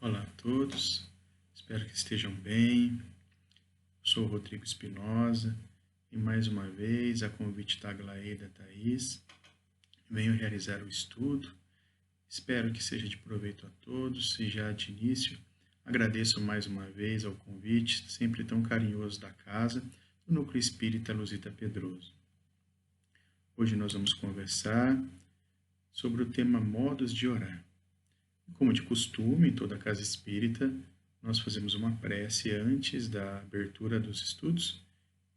Olá a todos, espero que estejam bem. Sou o Rodrigo Espinosa e mais uma vez, a convite da Aglaeda Thaís, venho realizar o estudo. Espero que seja de proveito a todos e já de início agradeço mais uma vez ao convite, sempre tão carinhoso da casa, do Núcleo Espírita Luzita Pedroso. Hoje nós vamos conversar sobre o tema modos de orar. Como de costume, em toda casa espírita, nós fazemos uma prece antes da abertura dos estudos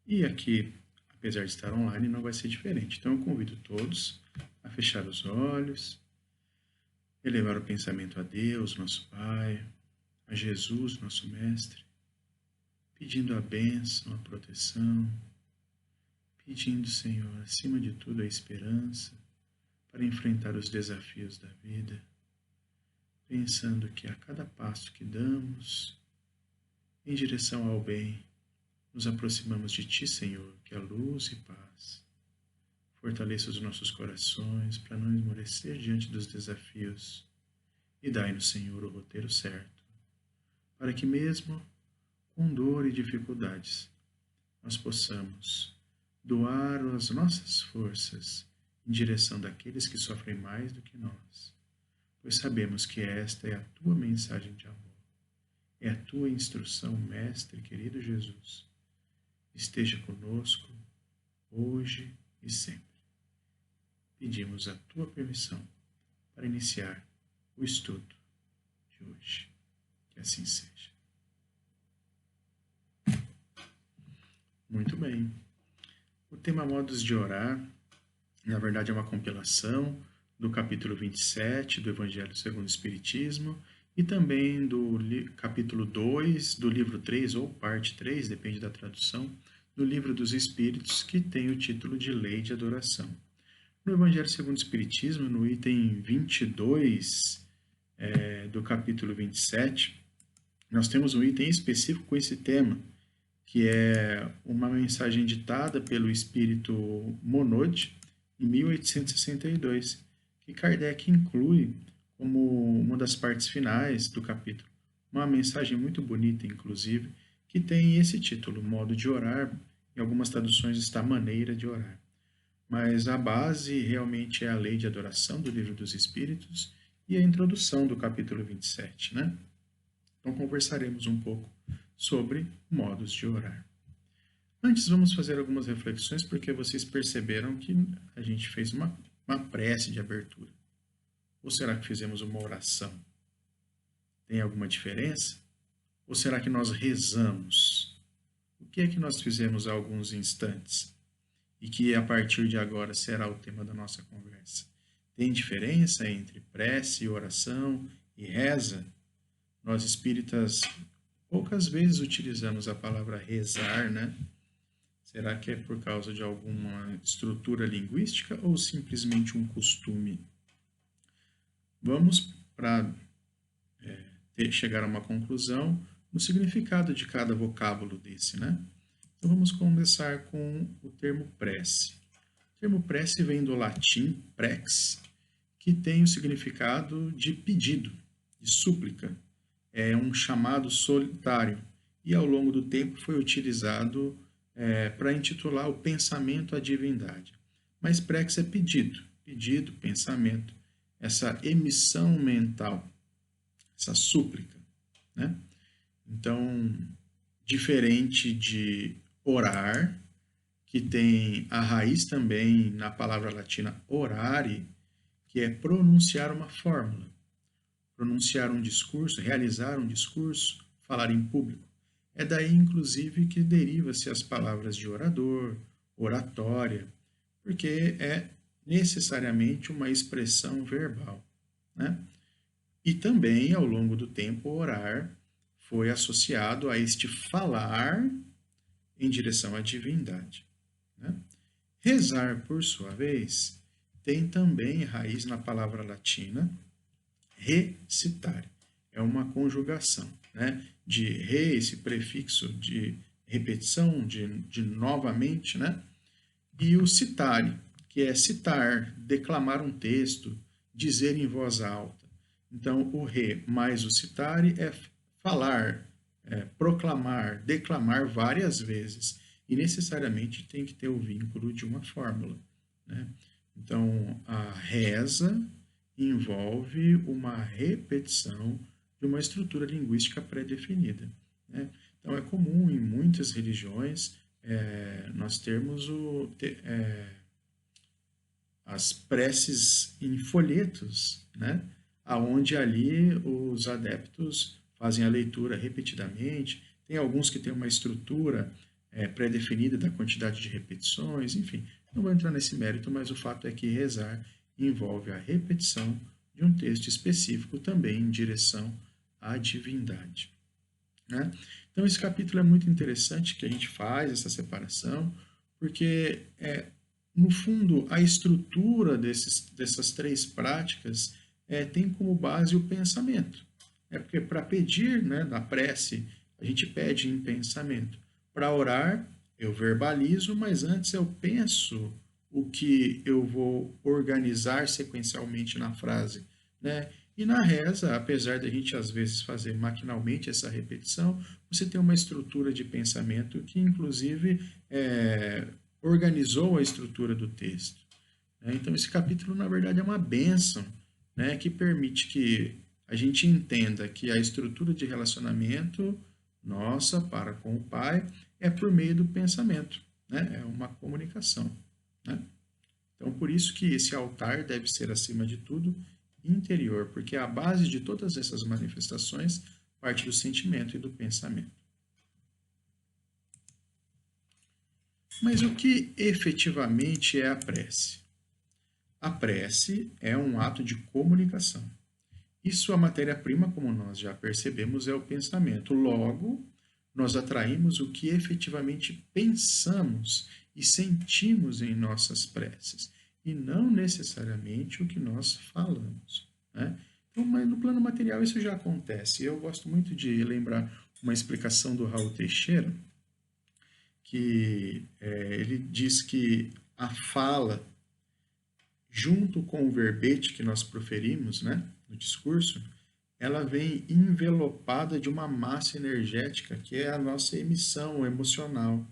e aqui, apesar de estar online, não vai ser diferente. Então eu convido todos a fechar os olhos, elevar o pensamento a Deus, nosso Pai, a Jesus, nosso Mestre, pedindo a bênção, a proteção, pedindo, Senhor, acima de tudo, a esperança para enfrentar os desafios da vida, pensando que a cada passo que damos em direção ao bem, nos aproximamos de Ti, Senhor, que é luz e paz. Fortaleça os nossos corações para não esmorecer diante dos desafios e dai-nos, Senhor, o roteiro certo, para que mesmo com dor e dificuldades, nós possamos doar as nossas forças em direção daqueles que sofrem mais do que nós, pois sabemos que esta é a Tua mensagem de amor, é a Tua instrução, Mestre querido Jesus. Esteja conosco, hoje e sempre. Pedimos a Tua permissão para iniciar o estudo de hoje. Que assim seja. Muito bem. O tema modos de orar, na verdade, é uma compilação do capítulo 27 do Evangelho segundo o Espiritismo e também do capítulo 2 do livro 3, ou parte 3, depende da tradução, do Livro dos Espíritos, que tem o título de Lei de Adoração. No Evangelho segundo o Espiritismo, no item 22 do capítulo 27, nós temos um item específico com esse tema, que é uma mensagem ditada pelo Espírito Monod, em 1862, que Kardec inclui como uma das partes finais do capítulo. Uma mensagem muito bonita, inclusive, que tem esse título, Modo de Orar. Em algumas traduções está Maneira de Orar. Mas a base realmente é a Lei de Adoração do Livro dos Espíritos e a introdução do capítulo 27, né? Então conversaremos um pouco sobre modos de orar. Antes vamos fazer algumas reflexões, porque vocês perceberam que a gente fez uma prece de abertura. Ou será que fizemos uma oração? Tem alguma diferença? Ou será que nós rezamos? O que é que nós fizemos há alguns instantes? E que a partir de agora será o tema da nossa conversa. Tem diferença entre prece, oração e reza? Nós espíritas poucas vezes utilizamos a palavra rezar, né? Será que é por causa de alguma estrutura linguística ou simplesmente um costume? Vamos para chegar a uma conclusão no significado de cada vocábulo desse, né? Então vamos começar com o termo prece. O termo prece vem do latim prex, que tem o significado de pedido, de súplica. É um chamado solitário e ao longo do tempo foi utilizado para intitular o pensamento à divindade. Mas prex é pedido, pensamento, essa emissão mental, essa súplica, né? Então, diferente de orar, que tem a raiz também na palavra latina orare, que é pronunciar uma fórmula, pronunciar um discurso, realizar um discurso, falar em público. É daí, inclusive, que deriva-se as palavras de orador, oratória, porque é necessariamente uma expressão verbal, né? E também, ao longo do tempo, orar foi associado a este falar em direção à divindade, né? Rezar, por sua vez, tem também raiz na palavra latina recitare. É uma conjugação, né? De re, esse prefixo de repetição, de novamente, né? E o citare, que é citar, declamar um texto, dizer em voz alta. Então, o re mais o citare é falar, proclamar, declamar várias vezes. E necessariamente tem que ter o vínculo de uma fórmula, né? Então, a reza envolve uma repetição de uma estrutura linguística pré-definida, né? Então, é comum em muitas religiões nós termos as preces em folhetos, né? Aonde ali os adeptos fazem a leitura repetidamente. Tem alguns que têm uma estrutura pré-definida da quantidade de repetições, enfim. Não vou entrar nesse mérito, mas o fato é que rezar envolve a repetição de um texto específico também em direção à divindade, né? Então, esse capítulo é muito interessante que a gente faz essa separação, porque no fundo, a estrutura dessas três práticas tem como base o pensamento. Porque para pedir, né, na prece, a gente pede em pensamento. Para orar, eu verbalizo, mas antes eu penso o que eu vou organizar sequencialmente na frase, né? E na reza, apesar da gente às vezes fazer maquinalmente essa repetição, você tem uma estrutura de pensamento que, inclusive, organizou a estrutura do texto, né? Então, esse capítulo, na verdade, é uma bênção, né, que permite que a gente entenda que a estrutura de relacionamento nossa para com o Pai é por meio do pensamento, né? É uma comunicação, né? Então, por isso que esse altar deve ser, acima de tudo, interior, porque a base de todas essas manifestações parte do sentimento e do pensamento. Mas o que efetivamente é a prece? A prece é um ato de comunicação. E sua matéria-prima, como nós já percebemos, é o pensamento. Logo, nós atraímos o que efetivamente pensamos e sentimos em nossas preces, e não necessariamente o que nós falamos, né? Então, mas no plano material isso já acontece. Eu gosto muito de lembrar uma explicação do Raul Teixeira, que ele diz que a fala, junto com o verbete que nós proferimos, né, no discurso, ela vem envelopada de uma massa energética que é a nossa emissão emocional.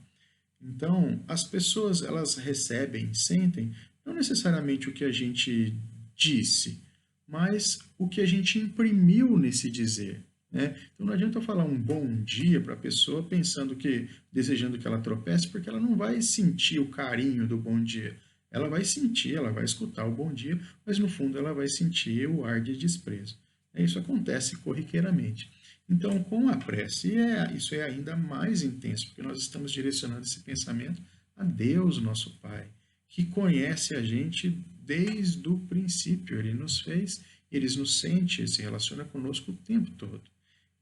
Então, as pessoas elas recebem, sentem, não necessariamente o que a gente disse, mas o que a gente imprimiu nesse dizer, né? Então, não adianta eu falar um bom dia para a pessoa pensando que, desejando que ela tropece, porque ela não vai sentir o carinho do bom dia. Ela vai sentir, ela vai escutar o bom dia, mas no fundo ela vai sentir o ar de desprezo. Isso acontece corriqueiramente. Então, com a prece, isso é ainda mais intenso, porque nós estamos direcionando esse pensamento a Deus, nosso Pai, que conhece a gente desde o princípio. Ele nos fez, ele nos sente, ele se relaciona conosco o tempo todo.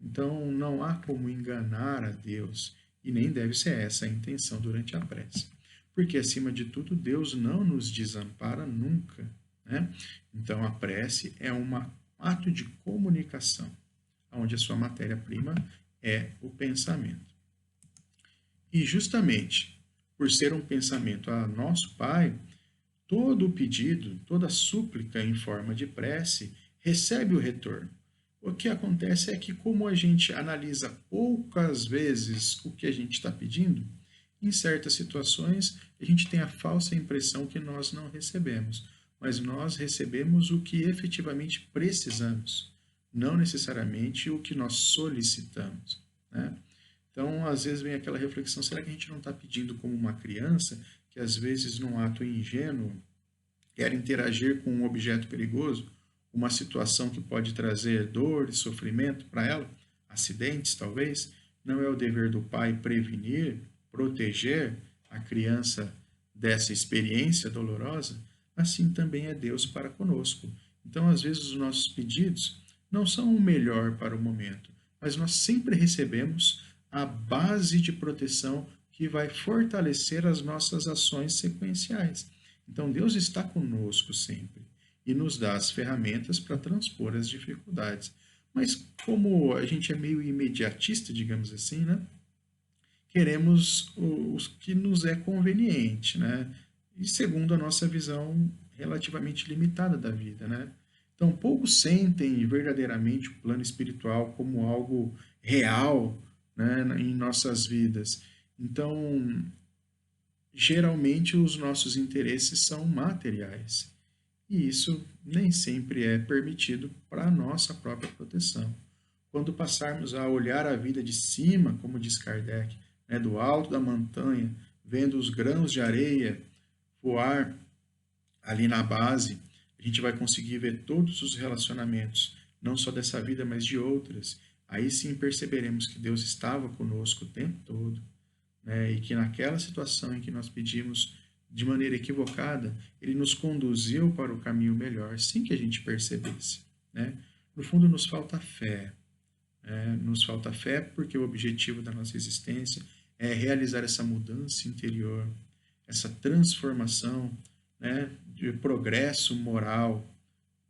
Então, não há como enganar a Deus, e nem deve ser essa a intenção durante a prece. Porque, acima de tudo, Deus não nos desampara nunca, né? Então, a prece é um ato de comunicação, onde a sua matéria-prima é o pensamento. E justamente por ser um pensamento a nosso Pai, todo o pedido, toda súplica em forma de prece recebe o retorno. O que acontece é que, como a gente analisa poucas vezes o que a gente está pedindo, em certas situações a gente tem a falsa impressão que nós não recebemos, mas nós recebemos o que efetivamente precisamos, não necessariamente o que nós solicitamos, né? Então, às vezes vem aquela reflexão, será que a gente não está pedindo como uma criança, que às vezes, num ato ingênuo, quer interagir com um objeto perigoso, uma situação que pode trazer dor e sofrimento para ela, acidentes talvez? Não é o dever do pai prevenir, proteger a criança dessa experiência dolorosa? Assim também é Deus para conosco. Então, às vezes, os nossos pedidos não são o melhor para o momento, mas nós sempre recebemos a base de proteção que vai fortalecer as nossas ações sequenciais. Então, Deus está conosco sempre e nos dá as ferramentas para transpor as dificuldades. Mas, como a gente é meio imediatista, digamos assim, né? Queremos o que nos é conveniente, né? E segundo a nossa visão relativamente limitada da vida, né? Então, poucos sentem verdadeiramente o plano espiritual como algo real, né, em nossas vidas. Então, geralmente os nossos interesses são materiais. E isso nem sempre é permitido para a nossa própria proteção. Quando passarmos a olhar a vida de cima, como diz Kardec, né, do alto da montanha, vendo os grãos de areia voar ali na base, a gente vai conseguir ver todos os relacionamentos, não só dessa vida, mas de outras. Aí sim perceberemos que Deus estava conosco o tempo todo, né? E que naquela situação em que nós pedimos de maneira equivocada, Ele nos conduziu para o caminho melhor, sem que a gente percebesse, né? No fundo, nos falta fé. Nos falta fé porque o objetivo da nossa existência é realizar essa mudança interior, essa transformação, né, de progresso moral,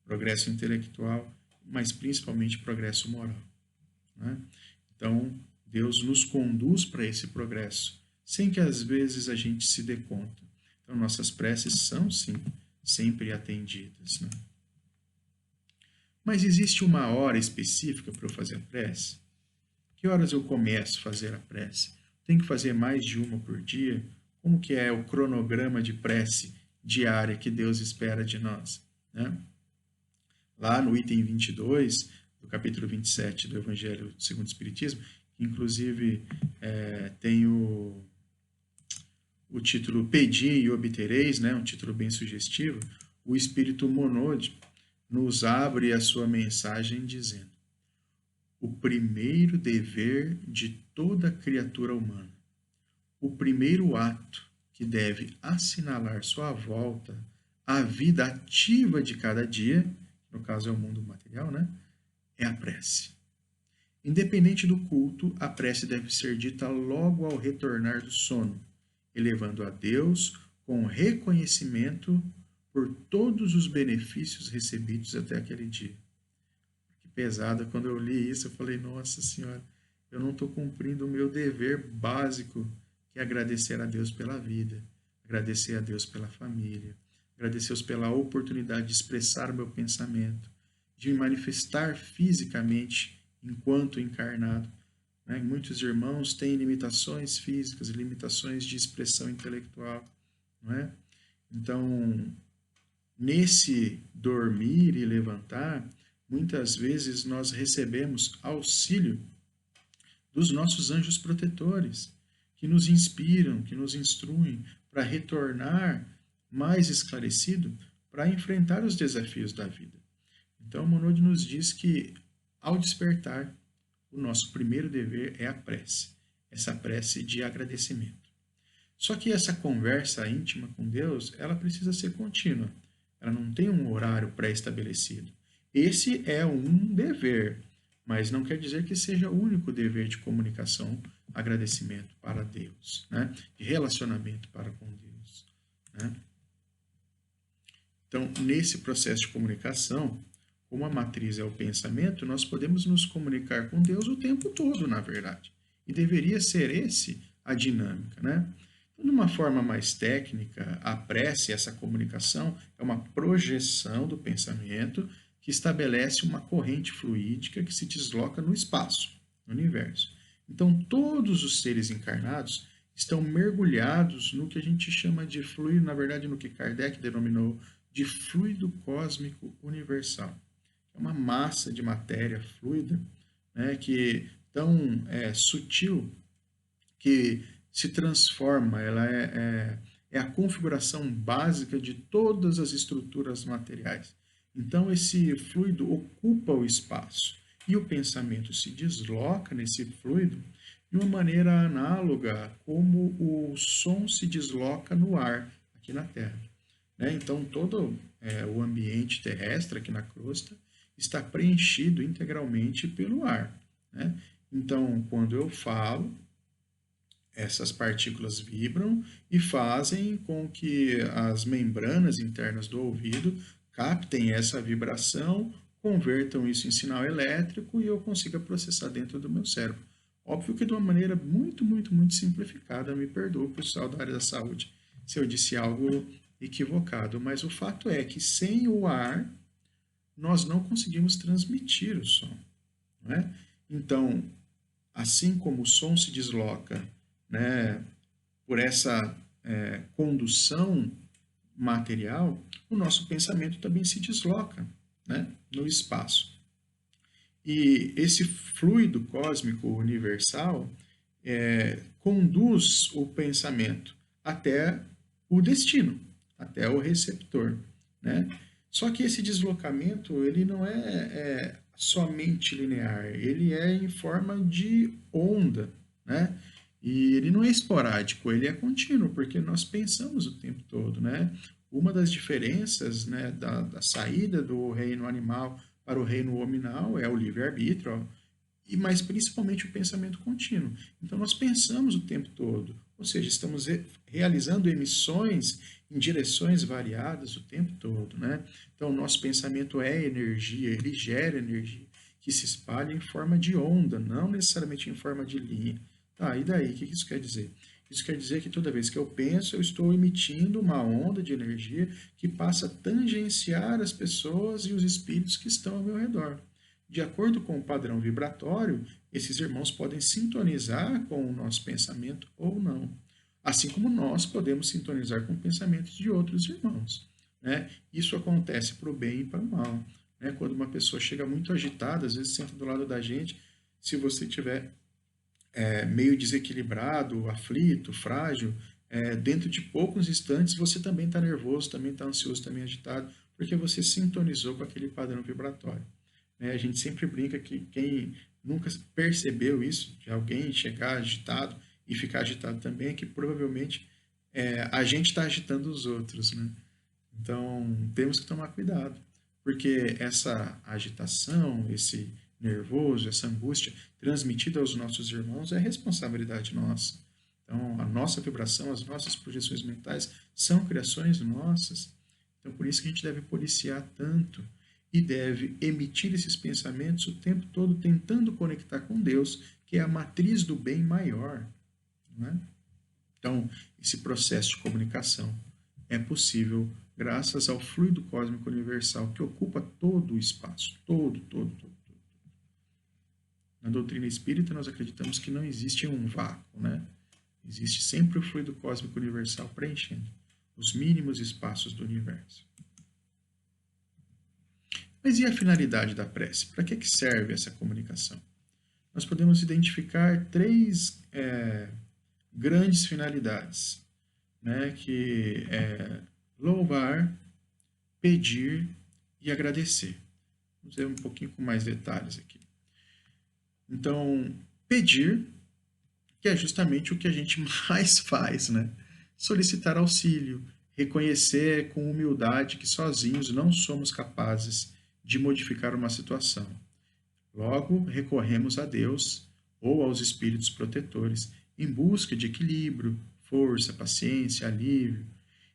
progresso intelectual, mas principalmente progresso moral, né? Então, Deus nos conduz para esse progresso, sem que às vezes a gente se dê conta. Então, nossas preces são, sim, sempre atendidas, né? Mas existe uma hora específica para eu fazer a prece? Que horas eu começo a fazer a prece? Tem que fazer mais de uma por dia? Como que é o cronograma de prece diária que Deus espera de nós, né? Lá no item 22 do capítulo 27 do Evangelho segundo o Espiritismo, inclusive tem o título Pedi e obtereis, né? Um título bem sugestivo. O Espírito Monod nos abre a sua mensagem dizendo: o primeiro dever de toda criatura humana, o primeiro ato que deve assinalar sua volta à vida ativa de cada dia, no caso é o mundo material, né? É a prece. Independente do culto, a prece deve ser dita logo ao retornar do sono, elevando a Deus com reconhecimento por todos os benefícios recebidos até aquele dia. Que pesada, quando eu li isso, eu falei, nossa Senhora, eu não estou cumprindo o meu dever básico, que é agradecer a Deus pela vida, agradecer a Deus pela família, agradecer a Deus pela oportunidade de expressar o meu pensamento, de me manifestar fisicamente enquanto encarnado, né? Muitos irmãos têm limitações físicas, limitações de expressão intelectual, não é? Então, nesse dormir e levantar, muitas vezes nós recebemos auxílio dos nossos anjos protetores, que nos inspiram, que nos instruem para retornar mais esclarecido para enfrentar os desafios da vida. Então, Monod nos diz que, ao despertar, o nosso primeiro dever é a prece, essa prece de agradecimento. Só que essa conversa íntima com Deus, ela precisa ser contínua. Ela não tem um horário pré-estabelecido. Esse é um dever, mas não quer dizer que seja o único dever de comunicação, agradecimento para Deus, né? De relacionamento para com Deus, né? Então, nesse processo de comunicação, como a matriz é o pensamento, nós podemos nos comunicar com Deus o tempo todo, na verdade. E deveria ser esse a dinâmica, né? Então, de uma forma mais técnica, a prece, essa comunicação, é uma projeção do pensamento que estabelece uma corrente fluídica que se desloca no espaço, no universo. Então, todos os seres encarnados estão mergulhados no que a gente chama de fluido, na verdade, no que Kardec denominou de fluido cósmico universal. É uma massa de matéria fluida, né, que tão sutil que se transforma, ela é a configuração básica de todas as estruturas materiais. Então, esse fluido ocupa o espaço e o pensamento se desloca nesse fluido de uma maneira análoga como o som se desloca no ar aqui na Terra, né? Então, todo o ambiente terrestre aqui na crosta está preenchido integralmente pelo ar, né? Então, quando eu falo, essas partículas vibram e fazem com que as membranas internas do ouvido captem essa vibração, convertam isso em sinal elétrico e eu consiga processar dentro do meu cérebro. Óbvio que de uma maneira muito, muito, muito simplificada, me perdoa o pessoal da área da saúde se eu disse algo equivocado, mas o fato é que sem o ar nós não conseguimos transmitir o som, não é? Então, assim como o som se desloca, né, por essa condução material, o nosso pensamento também se desloca, né, no espaço. E esse fluido cósmico universal conduz o pensamento até o destino, até o receptor, né? Só que esse deslocamento ele não é somente linear, ele é em forma de onda, né? E ele não é esporádico, ele é contínuo, porque nós pensamos o tempo todo, né? Uma das diferenças, né, da saída do reino animal para o reino hominal é o livre-arbítrio, mas principalmente o pensamento contínuo. Então nós pensamos o tempo todo, ou seja, estamos realizando emissões em direções variadas o tempo todo, né? Então o nosso pensamento é energia, ele gera energia que se espalha em forma de onda, não necessariamente em forma de linha. Tá, e daí? O que isso quer dizer? Isso quer dizer que toda vez que eu penso, eu estou emitindo uma onda de energia que passa a tangenciar as pessoas e os espíritos que estão ao meu redor. De acordo com o padrão vibratório, esses irmãos podem sintonizar com o nosso pensamento ou não. Assim como nós podemos sintonizar com pensamentos de outros irmãos, né? Isso acontece para o bem e para o mal, né? Quando uma pessoa chega muito agitada, às vezes senta do lado da gente, se você tiver meio desequilibrado, aflito, frágil, dentro de poucos instantes você também está nervoso, também está ansioso, também agitado, porque você sintonizou com aquele padrão vibratório. A gente sempre brinca que quem nunca percebeu isso, de alguém chegar agitado e ficar agitado também, é que provavelmente a gente está agitando os outros, né? Então, temos que tomar cuidado, porque essa agitação, esse nervoso, essa angústia transmitida aos nossos irmãos é responsabilidade nossa. Então, a nossa vibração, as nossas projeções mentais são criações nossas. Então, por isso que a gente deve policiar tanto e deve emitir esses pensamentos o tempo todo tentando conectar com Deus, que é a matriz do bem maior, né? Então, esse processo de comunicação é possível graças ao fluido cósmico universal que ocupa todo o espaço, todo. Na doutrina espírita, nós acreditamos que não existe um vácuo, né? Existe sempre o fluido cósmico universal preenchendo os mínimos espaços do universo. Mas e a finalidade da prece? Para que serve essa comunicação? Nós podemos identificar três grandes finalidades, né? Que é louvar, pedir e agradecer. Vamos ver um pouquinho com mais detalhes aqui. Então, pedir, que é justamente o que a gente mais faz, né? Solicitar auxílio, reconhecer com humildade que sozinhos não somos capazes de modificar uma situação. Logo, recorremos a Deus ou aos espíritos protetores em busca de equilíbrio, força, paciência, alívio,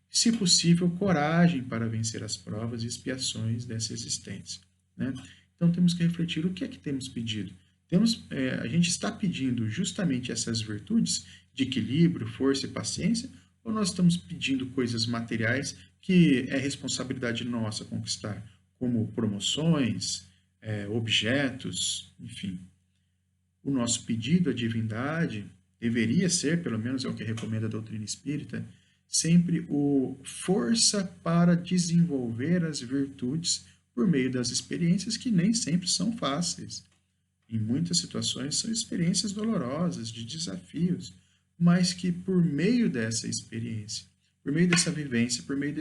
se possível, coragem para vencer as provas e expiações dessa existência, né? Então, temos que refletir o que é que temos pedido. A gente está pedindo justamente essas virtudes de equilíbrio, força e paciência, ou nós estamos pedindo coisas materiais que é responsabilidade nossa conquistar, como promoções, objetos, enfim. O nosso pedido à divindade deveria ser, pelo menos é o que recomenda a doutrina espírita, sempre o força para desenvolver as virtudes por meio das experiências que nem sempre são fáceis. Em muitas situações são experiências dolorosas, de desafios, mas que por meio dessa experiência, por meio dessa vivência, por meio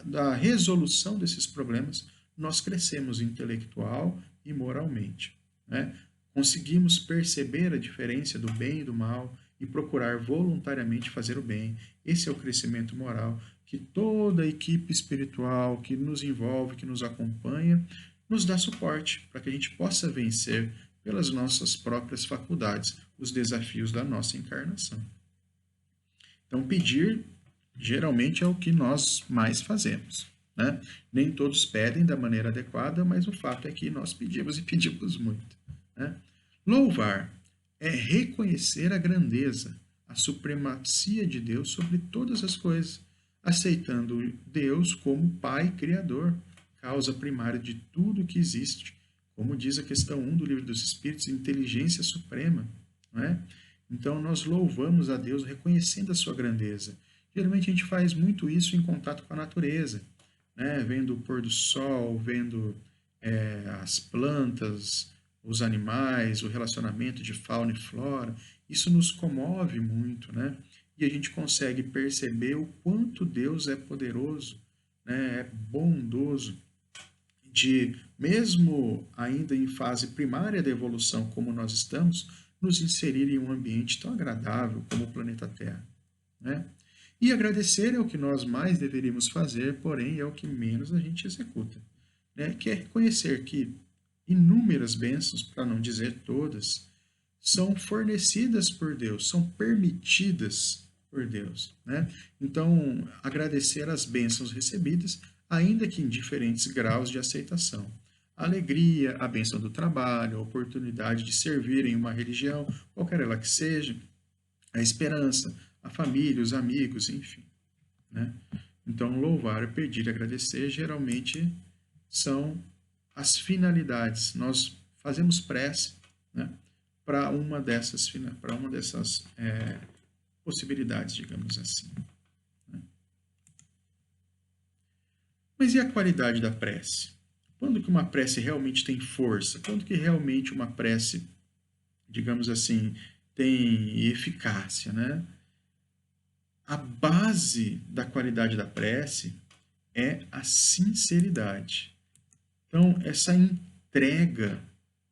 da resolução desses problemas, nós crescemos intelectual e moralmente, né? Conseguimos perceber a diferença do bem e do mal e procurar voluntariamente fazer o bem. Esse é o crescimento moral que toda a equipe espiritual que nos envolve, que nos acompanha, nos dá suporte para que a gente possa vencer pelas nossas próprias faculdades os desafios da nossa encarnação. Então, pedir geralmente é o que nós mais fazemos, né? Nem todos pedem da maneira adequada, mas o fato é que nós pedimos e pedimos muito, né? Louvar é reconhecer a grandeza, a supremacia de Deus sobre todas as coisas, aceitando Deus como Pai Criador, causa primária de tudo que existe. Como diz a questão 1 do Livro dos Espíritos, inteligência suprema. Não é? Então, nós louvamos a Deus reconhecendo a sua grandeza. Geralmente, a gente faz muito isso em contato com a natureza, né? Vendo o pôr do sol, vendo as plantas, os animais, o relacionamento de fauna e flora. Isso nos comove muito, né? E a gente consegue perceber o quanto Deus é poderoso, né? É bondoso, de, mesmo ainda em fase primária da evolução, como nós estamos, nos inserir em um ambiente tão agradável como o planeta Terra, né? E agradecer é o que nós mais deveríamos fazer, porém é o que menos a gente executa, né? Que é reconhecer que inúmeras bênçãos, para não dizer todas, são fornecidas por Deus, são permitidas por Deus, né? Então, agradecer as bênçãos recebidas, ainda que em diferentes graus de aceitação. A alegria, a bênção do trabalho, a oportunidade de servir em uma religião, qualquer ela que seja, a esperança, a família, os amigos, enfim, né? Então, louvar, pedir e agradecer geralmente são as finalidades. Nós fazemos prece, né, para uma dessas possibilidades, digamos assim, né? Mas e a qualidade da prece? Quando que uma prece realmente tem força? Quando que realmente uma prece, digamos assim, tem eficácia, né? A base da qualidade da prece é a sinceridade. Então, essa entrega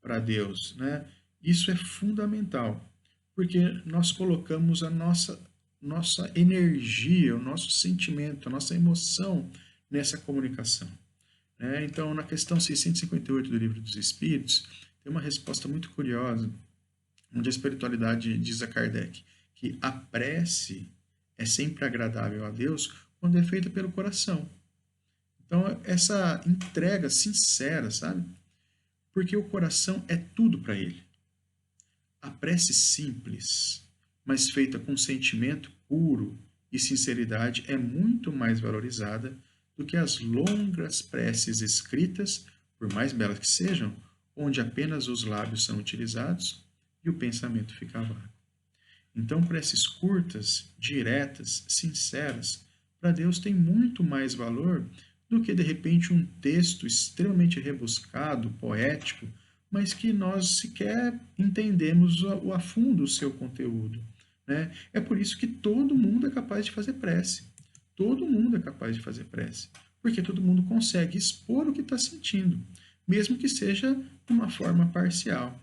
para Deus, né? Isso é fundamental, porque nós colocamos a nossa energia, o nosso sentimento, a nossa emoção nessa comunicação, né? Então, na questão 658 do Livro dos Espíritos, tem uma resposta muito curiosa, onde a espiritualidade diz a Kardec que a prece é sempre agradável a Deus quando é feita pelo coração. Então, essa entrega sincera, sabe? Porque o coração é tudo para ele. A prece simples, mas feita com sentimento puro e sinceridade, é muito mais valorizada do que as longas preces escritas, por mais belas que sejam, onde apenas os lábios são utilizados e o pensamento fica vago. Então, preces curtas, diretas, sinceras, para Deus tem muito mais valor do que, de repente, um texto extremamente rebuscado, poético, mas que nós sequer entendemos a fundo o seu conteúdo, né? É por isso que todo mundo é capaz de fazer prece. Todo mundo é capaz de fazer prece. Porque todo mundo consegue expor o que está sentindo, mesmo que seja de uma forma parcial,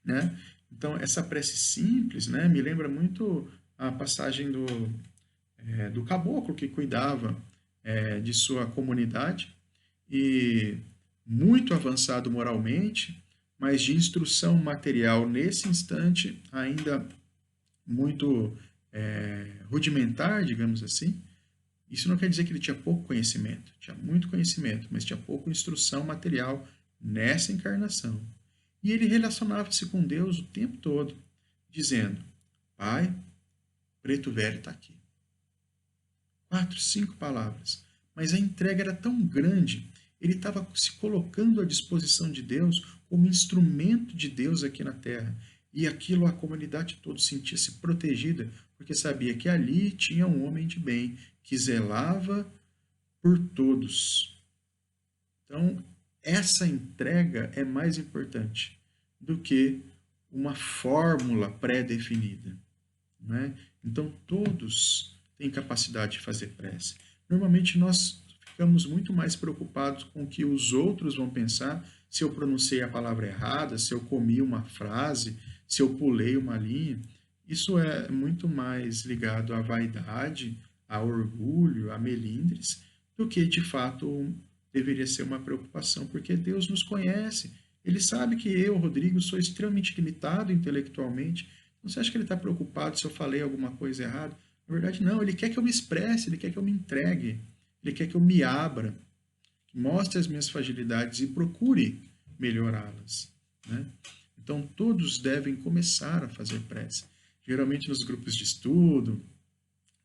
né? Então, essa prece simples, né, me lembra muito a passagem do caboclo que cuidava de sua comunidade e muito avançado moralmente, mas de instrução material nesse instante ainda muito rudimentar, digamos assim. Isso não quer dizer que ele tinha pouco conhecimento, tinha muito conhecimento, mas tinha pouca instrução material nessa encarnação. E ele relacionava-se com Deus o tempo todo, dizendo: Pai, preto velho está aqui. 4, 5 palavras. Mas a entrega era tão grande, ele estava se colocando à disposição de Deus como instrumento de Deus aqui na Terra. E aquilo a comunidade toda sentia-se protegida, porque sabia que ali tinha um homem de bem, que zelava por todos. Então, essa entrega é mais importante do que uma fórmula pré-definida, né? Então, todos têm capacidade de fazer prece. Normalmente, nós ficamos muito mais preocupados com o que os outros vão pensar, se eu pronunciei a palavra errada, se eu comi uma frase, se eu pulei uma linha. Isso é muito mais ligado à vaidade, a orgulho, a melindres, do que, de fato, deveria ser uma preocupação, porque Deus nos conhece. Ele sabe que eu, Rodrigo, sou extremamente limitado intelectualmente. Então, você acha que ele está preocupado se eu falei alguma coisa errada? Na verdade, não. Ele quer que eu me expresse, ele quer que eu me entregue, ele quer que eu me abra, que mostre as minhas fragilidades e procure melhorá-las, né? Então, todos devem começar a fazer prece. Geralmente nos grupos de estudo,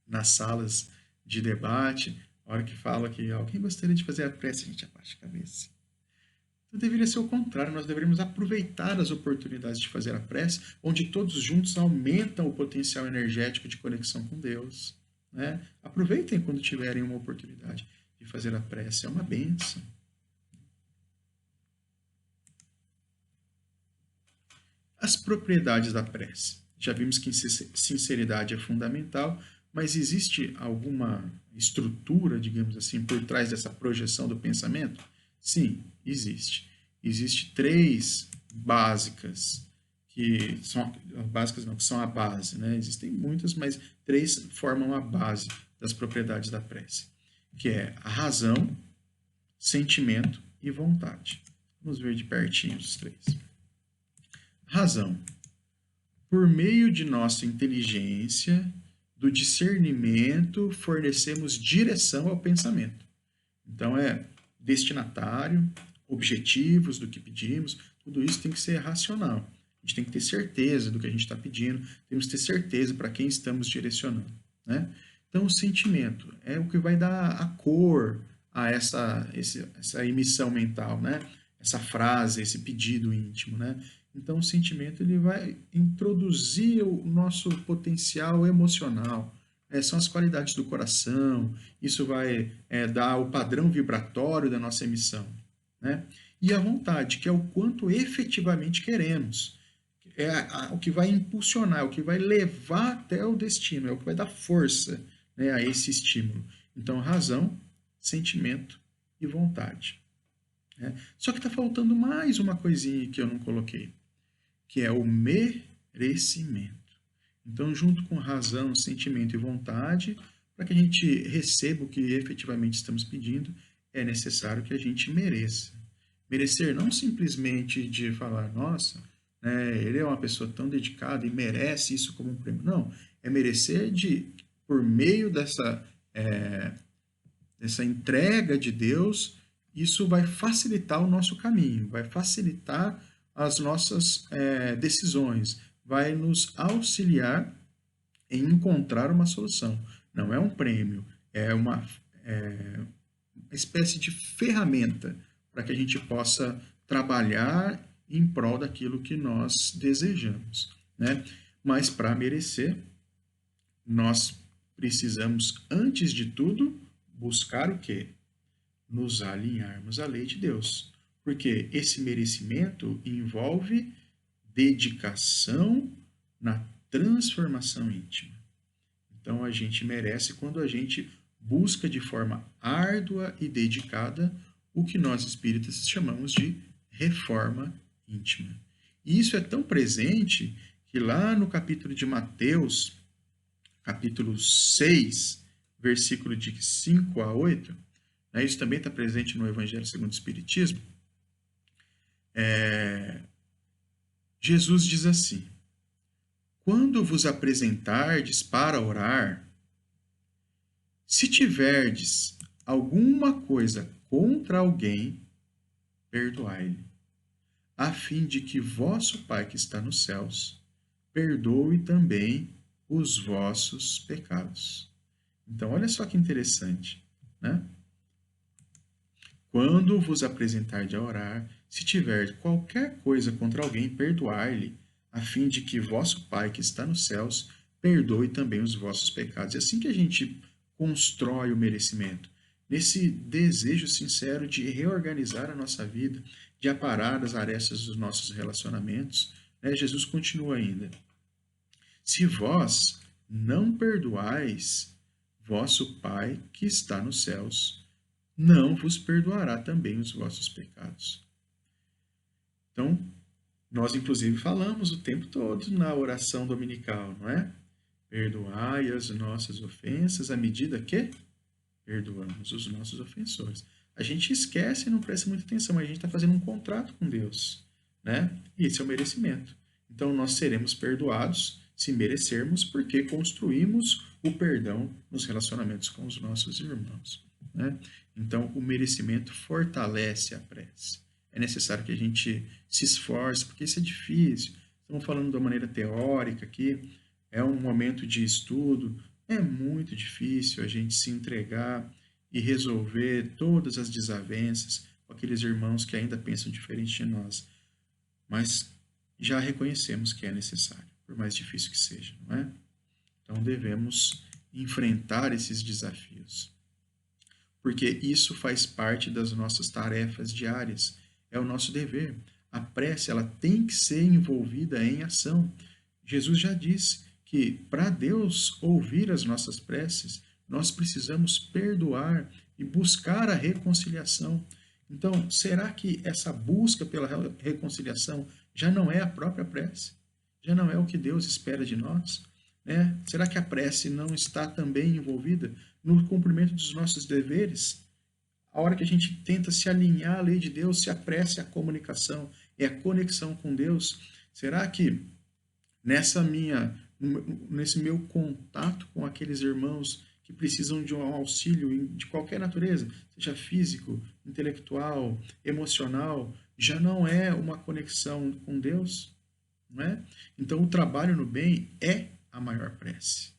nas salas de debate, A hora que fala que alguém gostaria de fazer a prece, a gente abaixa a cabeça. Então deveria ser o contrário, nós deveríamos aproveitar as oportunidades de fazer a prece, onde todos juntos aumentam o potencial energético de conexão com Deus. Né? Aproveitem quando tiverem uma oportunidade de fazer a prece, é uma bênção. As propriedades da prece. Já vimos que sinceridade é fundamental, mas existe alguma estrutura, digamos assim, por trás dessa projeção do pensamento? Sim, existe. Existe 3 básicas, que são básicas não, que são a base, né? Existem muitas, mas 3 formam a base das propriedades da prece, que é a razão, sentimento e vontade. Vamos ver de pertinho os 3. Razão. Por meio de nossa inteligência, do discernimento, fornecemos direção ao pensamento. Então, é destinatário, objetivos do que pedimos, tudo isso tem que ser racional. A gente tem que ter certeza do que a gente está pedindo, temos que ter certeza para quem estamos direcionando. Né? Então, o sentimento é o que vai dar a cor a essa emissão mental, né? Essa frase, esse pedido íntimo. Né? Então, o sentimento ele vai introduzir o nosso potencial emocional. São as qualidades do coração, isso vai dar o padrão vibratório da nossa emissão. Né? E a vontade, que é o quanto efetivamente queremos. O que vai impulsionar, é o que vai levar até o destino, é o que vai dar força, né, a esse estímulo. Então, razão, sentimento e vontade. Né? Só que está faltando mais uma coisinha que eu não coloquei, que é o merecimento. Então, junto com razão, sentimento e vontade, para que a gente receba o que efetivamente estamos pedindo, é necessário que a gente mereça. Merecer não simplesmente de falar, nossa, né, ele é uma pessoa tão dedicada e merece isso como um prêmio. Não, é merecer por meio dessa entrega de Deus, isso vai facilitar o nosso caminho, vai facilitar as nossas decisões, vai nos auxiliar em encontrar uma solução. Não é um prêmio, é uma espécie de ferramenta para que a gente possa trabalhar em prol daquilo que nós desejamos. Né? Mas para merecer, nós precisamos, antes de tudo, buscar o quê? Nos alinharmos à lei de Deus. Porque esse merecimento envolve dedicação na transformação íntima. Então, a gente merece quando a gente busca de forma árdua e dedicada o que nós espíritas chamamos de reforma íntima. E isso é tão presente que lá no capítulo de Mateus, capítulo 6, versículo de 5 a 8, né, isso também está presente no Evangelho segundo o Espiritismo, Jesus diz assim: quando vos apresentardes para orar, se tiverdes alguma coisa contra alguém, perdoai-lhe, a fim de que vosso Pai que está nos céus perdoe também os vossos pecados. Então, olha só que interessante, né? Quando vos apresentardes a orar, se tiver qualquer coisa contra alguém, perdoai-lhe, a fim de que vosso Pai que está nos céus perdoe também os vossos pecados. É assim que a gente constrói o merecimento, nesse desejo sincero de reorganizar a nossa vida, de aparar as arestas dos nossos relacionamentos. Né? Jesus continua ainda: se vós não perdoais, vosso Pai que está nos céus não vos perdoará também os vossos pecados. Então, nós inclusive falamos o tempo todo na oração dominical, não é? Perdoai as nossas ofensas à medida que perdoamos os nossos ofensores. A gente esquece e não presta muita atenção, mas a gente está fazendo um contrato com Deus, né? E esse é o merecimento. Então, nós seremos perdoados se merecermos, porque construímos o perdão nos relacionamentos com os nossos irmãos. Né? Então, o merecimento fortalece a prece. É necessário que a gente se esforce, porque isso é difícil. Estamos falando de uma maneira teórica aqui, é um momento de estudo, é muito difícil a gente se entregar e resolver todas as desavenças com aqueles irmãos que ainda pensam diferente de nós, mas já reconhecemos que é necessário, por mais difícil que seja, não é? Então devemos enfrentar esses desafios, porque isso faz parte das nossas tarefas diárias, é o nosso dever. A prece, ela tem que ser envolvida em ação. Jesus já disse que para Deus ouvir as nossas preces, nós precisamos perdoar e buscar a reconciliação. Então, será que essa busca pela reconciliação já não é a própria prece? Já não é o que Deus espera de nós? Né? Será que a prece não está também envolvida no cumprimento dos nossos deveres? A hora que a gente tenta se alinhar à lei de Deus, se a prece é a comunicação, é a conexão com Deus, será que nesse meu contato com aqueles irmãos que precisam de um auxílio de qualquer natureza, seja físico, intelectual, emocional, já não é uma conexão com Deus, não é? Então o trabalho no bem é a maior prece.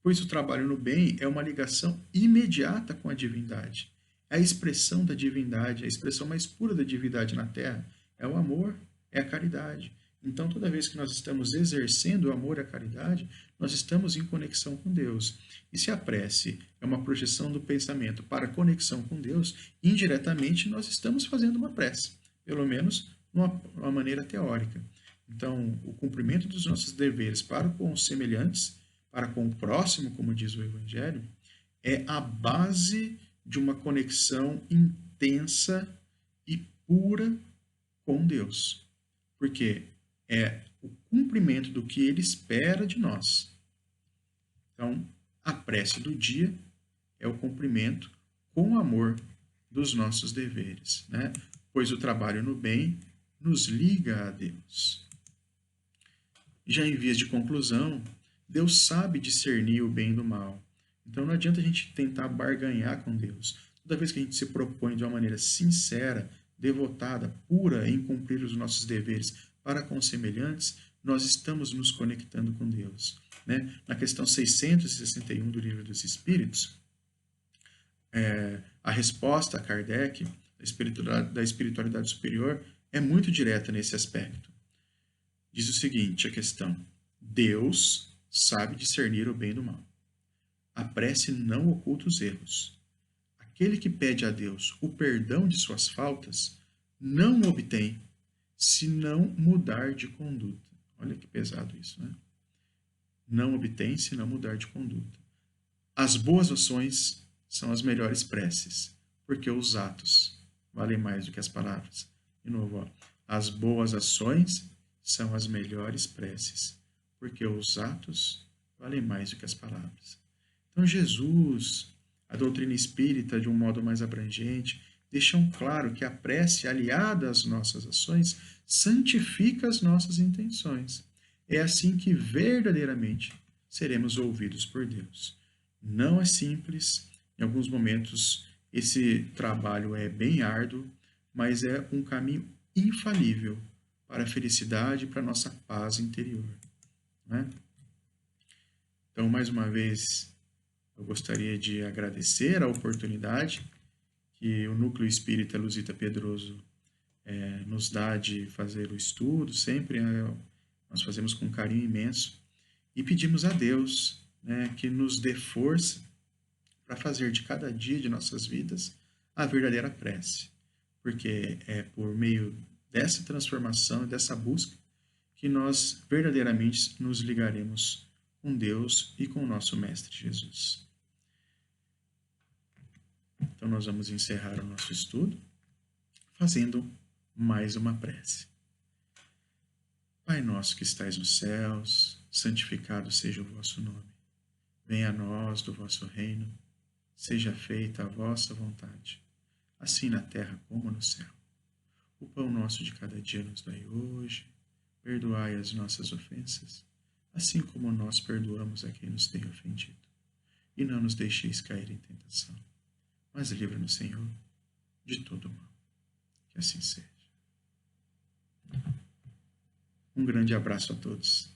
Pois o trabalho no bem é uma ligação imediata com a divindade. É a expressão da divindade, a expressão mais pura da divindade na Terra. É o amor, é a caridade. Então, toda vez que nós estamos exercendo o amor e a caridade, nós estamos em conexão com Deus. E se a prece é uma projeção do pensamento para a conexão com Deus, indiretamente nós estamos fazendo uma prece, pelo menos numa maneira teórica. Então, o cumprimento dos nossos deveres para com os semelhantes, para com o próximo, como diz o Evangelho, é a base de uma conexão intensa e pura com Deus. Porque é o cumprimento do que Ele espera de nós. Então, a prece do dia é o cumprimento com amor dos nossos deveres, né? Pois o trabalho no bem nos liga a Deus. Já em vias de conclusão, Deus sabe discernir o bem do mal. Então não adianta a gente tentar barganhar com Deus. Toda vez que a gente se propõe de uma maneira sincera, devotada, pura em cumprir os nossos deveres para com os semelhantes, nós estamos nos conectando com Deus. Né? Na questão 661 do Livro dos Espíritos, a resposta a Kardec, da espiritualidade superior, é muito direta nesse aspecto. Diz o seguinte, a questão: Deus sabe discernir o bem do mal. A prece não oculta os erros. Aquele que pede a Deus o perdão de suas faltas não o obtém se não mudar de conduta. Olha que pesado isso, né? Não obtém se não mudar de conduta. As boas ações são as melhores preces, porque os atos valem mais do que as palavras. De novo, ó, as boas ações são as melhores preces, porque os atos valem mais do que as palavras. Então, Jesus, a doutrina espírita, de um modo mais abrangente, deixam claro que a prece, aliada às nossas ações, santifica as nossas intenções. É assim que verdadeiramente seremos ouvidos por Deus. Não é simples, em alguns momentos esse trabalho é bem árduo, mas é um caminho infalível para a felicidade e para a nossa paz interior. Né? Então, mais uma vez, eu gostaria de agradecer a oportunidade que o Núcleo Espírita Luzita Pedroso nos dá de fazer o estudo, sempre nós fazemos com carinho imenso, e pedimos a Deus, né, que nos dê força para fazer de cada dia de nossas vidas a verdadeira prece, porque é por meio dessa transformação e dessa busca que nós verdadeiramente nos ligaremos com Deus e com o nosso Mestre Jesus. Então nós vamos encerrar o nosso estudo fazendo mais uma prece. Pai nosso que estais nos céus, santificado seja o vosso nome. Venha a nós do vosso reino, seja feita a vossa vontade, assim na terra como no céu. O pão nosso de cada dia nos dai hoje, perdoai as nossas ofensas, assim como nós perdoamos a quem nos tem ofendido. E não nos deixeis cair em tentação, mas livra-nos, Senhor, de todo mal. Que assim seja. Um grande abraço a todos.